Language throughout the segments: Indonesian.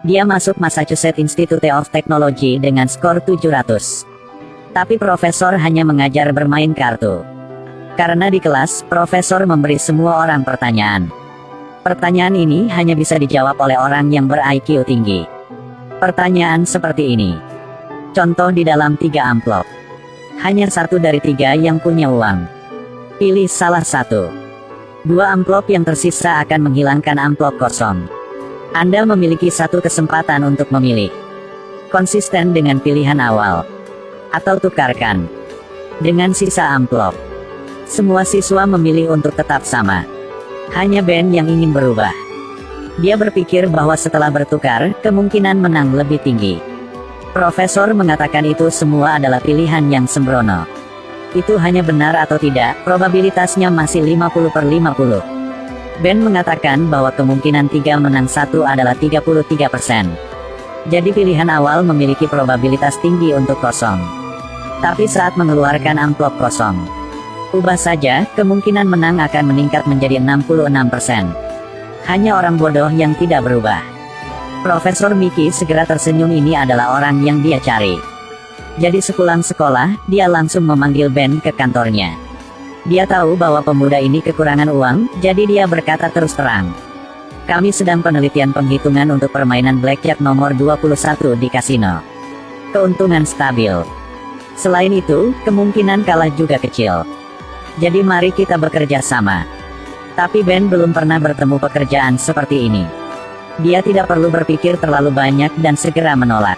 Dia masuk Massachusetts Institute of Technology dengan skor 700. Tapi profesor hanya mengajar bermain kartu. Karena di kelas, profesor memberi semua orang pertanyaan. Pertanyaan ini hanya bisa dijawab oleh orang yang ber-IQ tinggi. Pertanyaan seperti ini. Contoh di dalam 3 amplop. Hanya 1 dari 3 yang punya uang. Pilih salah satu. 2 amplop yang tersisa akan menghilangkan amplop kosong. Anda memiliki 1 kesempatan untuk memilih. Konsisten dengan pilihan awal. Atau tukarkan dengan sisa amplop. Semua siswa memilih untuk tetap sama. Hanya Ben yang ingin berubah. Dia berpikir bahwa setelah bertukar, kemungkinan menang lebih tinggi. Profesor mengatakan itu semua adalah pilihan yang sembrono. Itu hanya benar atau tidak, probabilitasnya masih 50/50. Ben mengatakan bahwa kemungkinan 3 menang 1 adalah 33%. Jadi pilihan awal memiliki probabilitas tinggi untuk kosong. Tapi saat mengeluarkan amplop kosong, ubah saja, kemungkinan menang akan meningkat menjadi 66%. Hanya orang bodoh yang tidak berubah. Profesor Mickey segera tersenyum, ini adalah orang yang dia cari. Jadi sepulang sekolah, dia langsung memanggil Ben ke kantornya. Dia tahu bahwa pemuda ini kekurangan uang, jadi dia berkata terus terang. Kami sedang penelitian penghitungan untuk permainan blackjack nomor 21 di kasino. Keuntungan stabil. Selain itu, kemungkinan kalah juga kecil. Jadi mari kita bekerja sama. Tapi Ben belum pernah bertemu pekerjaan seperti ini. Dia tidak perlu berpikir terlalu banyak dan segera menolak.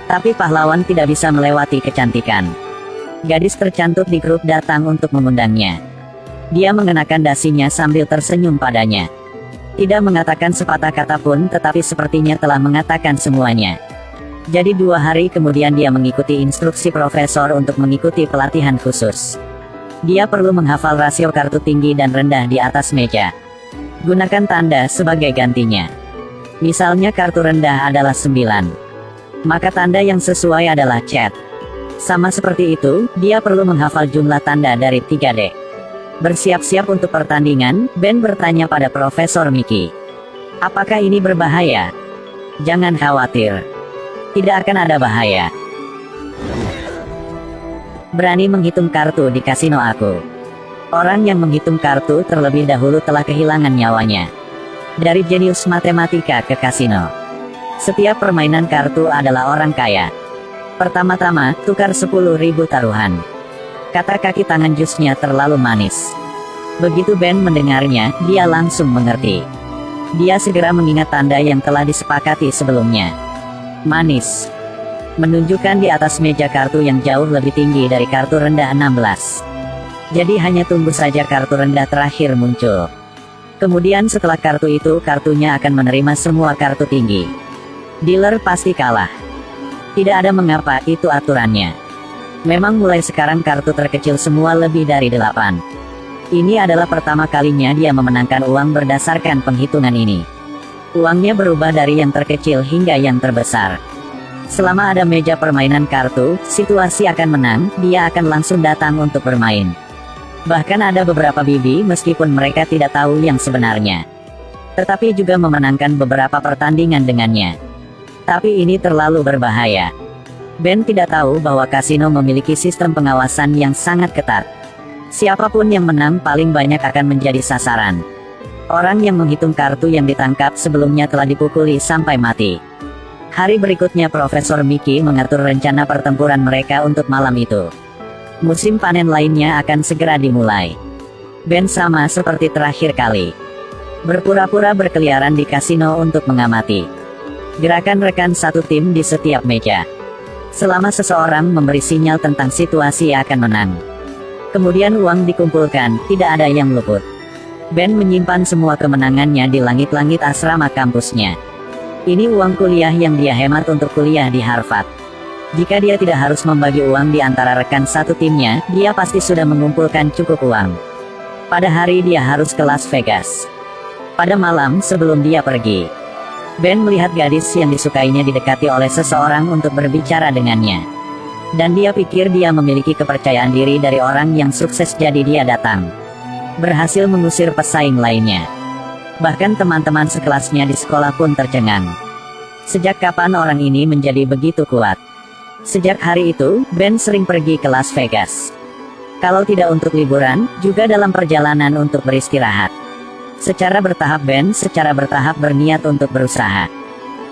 Tapi pahlawan tidak bisa melewati kecantikan. Gadis tercantik di grup datang untuk mengundangnya. Dia mengenakan dasinya sambil tersenyum padanya. Tidak mengatakan sepatah kata pun, tetapi sepertinya telah mengatakan semuanya. Jadi 2 hari kemudian dia mengikuti instruksi profesor untuk mengikuti pelatihan khusus. Dia perlu menghafal rasio kartu tinggi dan rendah di atas meja. Gunakan tanda sebagai gantinya. Misalnya kartu rendah adalah 9. Maka tanda yang sesuai adalah cat. Sama seperti itu, dia perlu menghafal jumlah tanda dari 3D. Bersiap-siap untuk pertandingan, Ben bertanya pada Profesor Mickey. Apakah ini berbahaya? Jangan khawatir. Tidak akan ada bahaya. Berani menghitung kartu di kasino aku. Orang yang menghitung kartu terlebih dahulu telah kehilangan nyawanya. Dari jenius matematika ke kasino. Setiap permainan kartu adalah orang kaya. Pertama-tama, tukar 10.000 taruhan. Kata kaki tangan jusnya terlalu manis. Begitu Ben mendengarnya, dia langsung mengerti. Dia segera mengingat tanda yang telah disepakati sebelumnya. Manis. Menunjukkan di atas meja kartu yang jauh lebih tinggi dari kartu rendah 16. Jadi hanya tunggu saja kartu rendah terakhir muncul. Kemudian setelah kartu itu, kartunya akan menerima semua kartu tinggi. Dealer pasti kalah. Tidak ada mengapa, itu aturannya. Memang mulai sekarang kartu terkecil semua lebih dari 8. Ini adalah pertama kalinya dia memenangkan uang berdasarkan penghitungan ini. Uangnya berubah dari yang terkecil hingga yang terbesar. Selama ada meja permainan kartu, situasi akan menang, dia akan langsung datang untuk bermain. Bahkan ada beberapa bibi meskipun mereka tidak tahu yang sebenarnya. Tetapi juga memenangkan beberapa pertandingan dengannya. Tapi ini terlalu berbahaya. Ben tidak tahu bahwa kasino memiliki sistem pengawasan yang sangat ketat. Siapapun yang menang paling banyak akan menjadi sasaran. Orang yang menghitung kartu yang ditangkap sebelumnya telah dipukuli sampai mati. Hari berikutnya Profesor Mickey mengatur rencana pertempuran mereka untuk malam itu. Musim panen lainnya akan segera dimulai. Ben sama seperti terakhir kali. Berpura-pura berkeliaran di kasino untuk mengamati gerakan rekan satu tim di setiap meja. Selama seseorang memberi sinyal tentang situasi akan menang. Kemudian uang dikumpulkan, tidak ada yang luput. Ben menyimpan semua kemenangannya di langit-langit asrama kampusnya. Ini uang kuliah yang dia hemat untuk kuliah di Harvard. Jika dia tidak harus membagi uang di antara rekan satu timnya, dia pasti sudah mengumpulkan cukup uang. Pada hari dia harus ke Las Vegas. Pada malam sebelum dia pergi, Ben melihat gadis yang disukainya didekati oleh seseorang untuk berbicara dengannya. Dan dia pikir dia memiliki kepercayaan diri dari orang yang sukses, jadi dia datang. Berhasil mengusir pesaing lainnya. Bahkan teman-teman sekelasnya di sekolah pun tercengang. Sejak kapan orang ini menjadi begitu kuat? Sejak hari itu, Ben sering pergi ke Las Vegas. Kalau tidak untuk liburan, juga dalam perjalanan untuk beristirahat. Secara bertahap berniat untuk berusaha.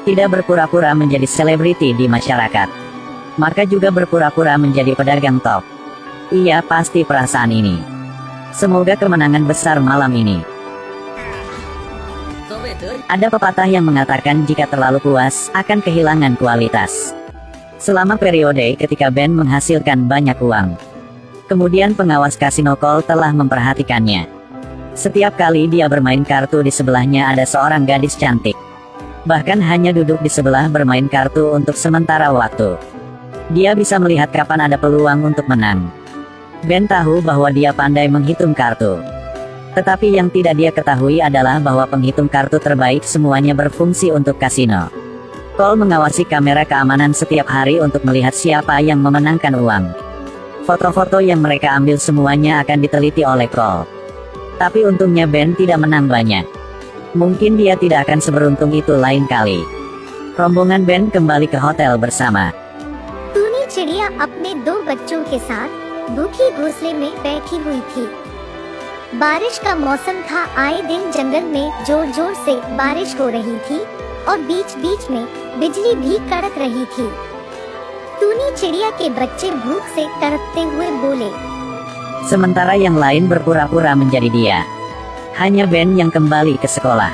Tidak berpura-pura menjadi selebriti di masyarakat. Maka juga berpura-pura menjadi pedagang top. Iya, pasti perasaan ini. Semoga kemenangan besar malam ini. Ada pepatah yang mengatakan jika terlalu puas, akan kehilangan kualitas. Selama periode ketika Ben menghasilkan banyak uang. Kemudian pengawas kasino Cole telah memperhatikannya. Setiap kali dia bermain kartu di sebelahnya ada seorang gadis cantik. Bahkan hanya duduk di sebelah bermain kartu untuk sementara waktu. Dia bisa melihat kapan ada peluang untuk menang. Ben tahu bahwa dia pandai menghitung kartu. Tetapi yang tidak dia ketahui adalah bahwa penghitung kartu terbaik semuanya berfungsi untuk kasino. Cole mengawasi kamera keamanan setiap hari untuk melihat siapa yang memenangkan uang. Foto-foto yang mereka ambil semuanya akan diteliti oleh Cole. Tapi untungnya Ben tidak menang banyak. Mungkin dia tidak akan seberuntung itu lain kali. Rombongan Ben kembali ke hotel bersama. टूनी चिड़िया अपने 2 बच्चों के साथ भूखी घोंसले में बैठी हुई थी। बारिश का मौसम था। आए दिन जंगल में जोर जोर से बारिश हो रही थी और बीच बीच में बिजली भी कड़क रही थी। टूनी चिड़िया के बच्चे भूख से तड़पते हुए बोले। Sementara yang lain berpura-pura menjadi dia. Hanya Ben yang kembali ke sekolah.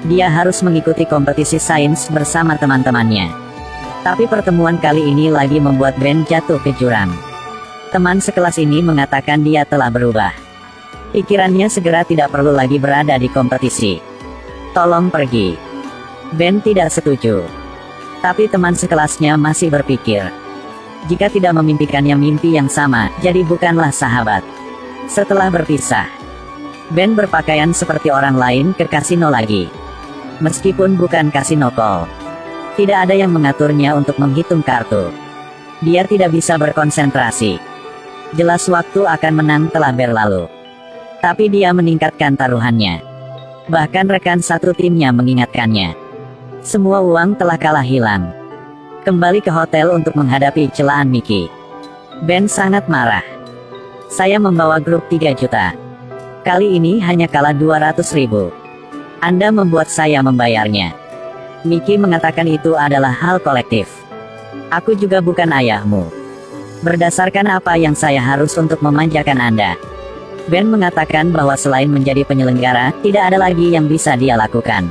Dia harus mengikuti kompetisi sains bersama teman-temannya. Tapi pertemuan kali ini lagi membuat Ben jatuh ke jurang. Teman sekelas ini mengatakan dia telah berubah. Pikirannya segera tidak perlu lagi berada di kompetisi. Tolong pergi. Ben tidak setuju. Tapi teman sekelasnya masih berpikir. Jika tidak memimpikannya mimpi yang sama, jadi bukanlah sahabat. Setelah berpisah, Ben berpakaian seperti orang lain ke kasino lagi. Meskipun bukan kasino Cole. Tidak ada yang mengaturnya untuk menghitung kartu. Dia tidak bisa berkonsentrasi. Jelas waktu akan menang telah berlalu. Tapi dia meningkatkan taruhannya. Bahkan rekan satu timnya mengingatkannya. Semua uang telah kalah hilang. Kembali ke hotel untuk menghadapi celaan Mickey. Ben sangat marah. Saya membawa grup 3 juta. Kali ini hanya kalah 200.000. Anda membuat saya membayarnya. Mickey mengatakan itu adalah hal kolektif. Aku juga bukan ayahmu. Berdasarkan apa yang saya harus untuk memanjakan Anda. Ben mengatakan bahwa selain menjadi penyelenggara, tidak ada lagi yang bisa dia lakukan.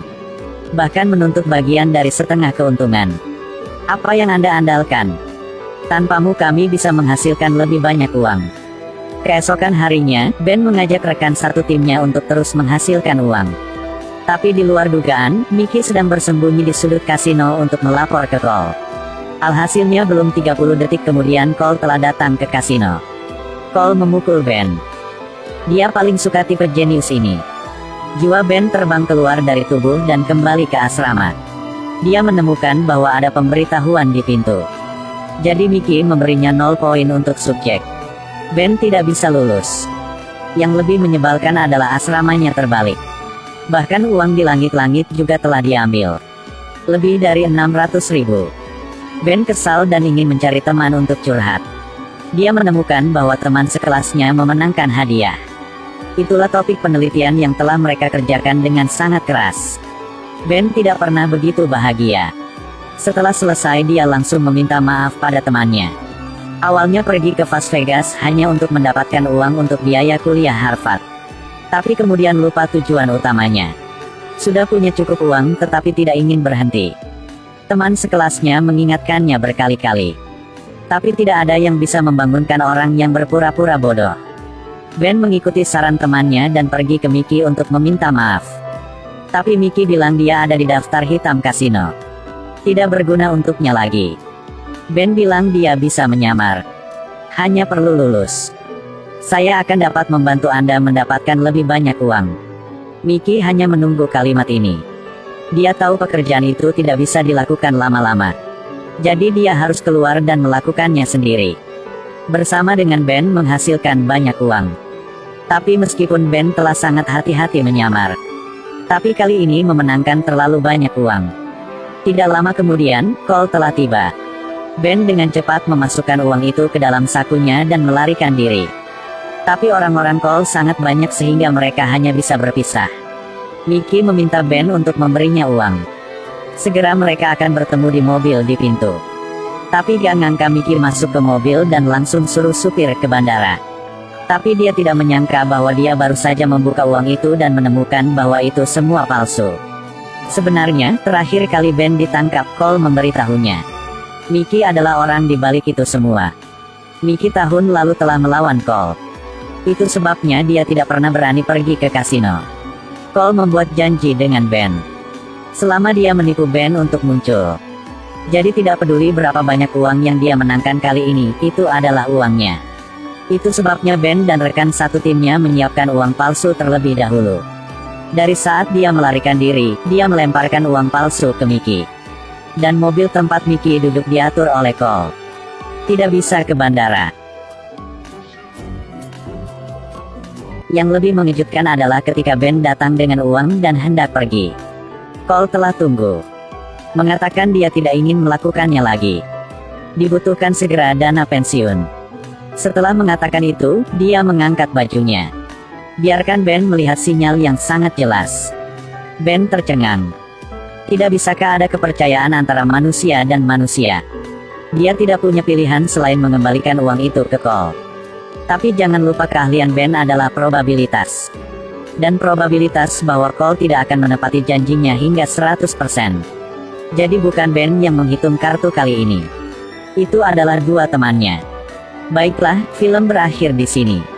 Bahkan menuntut bagian dari setengah keuntungan. Apa yang Anda andalkan? Tanpamu kami bisa menghasilkan lebih banyak uang. Keesokan harinya, Ben mengajak rekan satu timnya untuk terus menghasilkan uang. Tapi di luar dugaan, Mickey sedang bersembunyi di sudut kasino untuk melapor ke Cole. Alhasilnya belum 30 detik kemudian Cole telah datang ke kasino. Cole memukul Ben. Dia paling suka tipe jenius ini. Jiwa Ben terbang keluar dari tubuh dan kembali ke asrama. Dia menemukan bahwa ada pemberitahuan di pintu. Jadi Mickey memberinya 0 poin untuk subjek. Ben tidak bisa lulus. Yang lebih menyebalkan adalah asramanya terbalik. Bahkan uang di langit-langit juga telah diambil. Lebih dari 600.000. Ben kesal dan ingin mencari teman untuk curhat. Dia menemukan bahwa teman sekelasnya memenangkan hadiah. Itulah topik penelitian yang telah mereka kerjakan dengan sangat keras. Ben tidak pernah begitu bahagia. Setelah selesai dia langsung meminta maaf pada temannya. Awalnya pergi ke Las Vegas hanya untuk mendapatkan uang untuk biaya kuliah Harvard. Tapi kemudian lupa tujuan utamanya. Sudah punya cukup uang tetapi tidak ingin berhenti. Teman sekelasnya mengingatkannya berkali-kali. Tapi tidak ada yang bisa membangunkan orang yang berpura-pura bodoh. Ben mengikuti saran temannya dan pergi ke Mickey untuk meminta maaf. Tapi Mickey bilang dia ada di daftar hitam kasino. Tidak berguna untuknya lagi. Ben bilang dia bisa menyamar. Hanya perlu lulus. Saya akan dapat membantu Anda mendapatkan lebih banyak uang. Mickey hanya menunggu kalimat ini. Dia tahu pekerjaan itu tidak bisa dilakukan lama-lama. Jadi dia harus keluar dan melakukannya sendiri. Bersama dengan Ben menghasilkan banyak uang. Tapi meskipun Ben telah sangat hati-hati menyamar. Tapi kali ini memenangkan terlalu banyak uang. Tidak lama kemudian, Cole telah tiba. Ben dengan cepat memasukkan uang itu ke dalam sakunya dan melarikan diri. Tapi orang-orang Cole sangat banyak sehingga mereka hanya bisa berpisah. Mickey meminta Ben untuk memberinya uang. Segera mereka akan bertemu di mobil di pintu. Tapi gak ngangka Mickey masuk ke mobil dan langsung suruh supir ke bandara. Tapi dia tidak menyangka bahwa dia baru saja membuka uang itu dan menemukan bahwa itu semua palsu. Sebenarnya, terakhir kali Ben ditangkap, Cole memberitahunya. Mickey adalah orang di balik itu semua. Mickey tahun lalu telah melawan Cole. Itu sebabnya dia tidak pernah berani pergi ke kasino. Cole membuat janji dengan Ben. Selama dia menipu Ben untuk muncul. Jadi tidak peduli berapa banyak uang yang dia menangkan kali ini, itu adalah uangnya. Itu sebabnya Ben dan rekan satu timnya menyiapkan uang palsu terlebih dahulu. Dari saat dia melarikan diri, dia melemparkan uang palsu ke Mickey. Dan mobil tempat Mickey duduk diatur oleh Cole. Tidak bisa ke bandara. Yang lebih mengejutkan adalah ketika Ben datang dengan uang dan hendak pergi. Cole telah tunggu. Mengatakan dia tidak ingin melakukannya lagi. Dibutuhkan segera dana pensiun. Setelah mengatakan itu, dia mengangkat bajunya. Biarkan Ben melihat sinyal yang sangat jelas. Ben tercengang. Tidak bisakah ada kepercayaan antara manusia dan manusia? Dia tidak punya pilihan selain mengembalikan uang itu ke Cole. Tapi jangan lupa keahlian Ben adalah probabilitas. Dan probabilitas bahwa Cole tidak akan menepati janjinya hingga 100%. Jadi bukan Ben yang menghitung kartu kali ini. Itu adalah dua temannya. Baiklah, film berakhir di sini.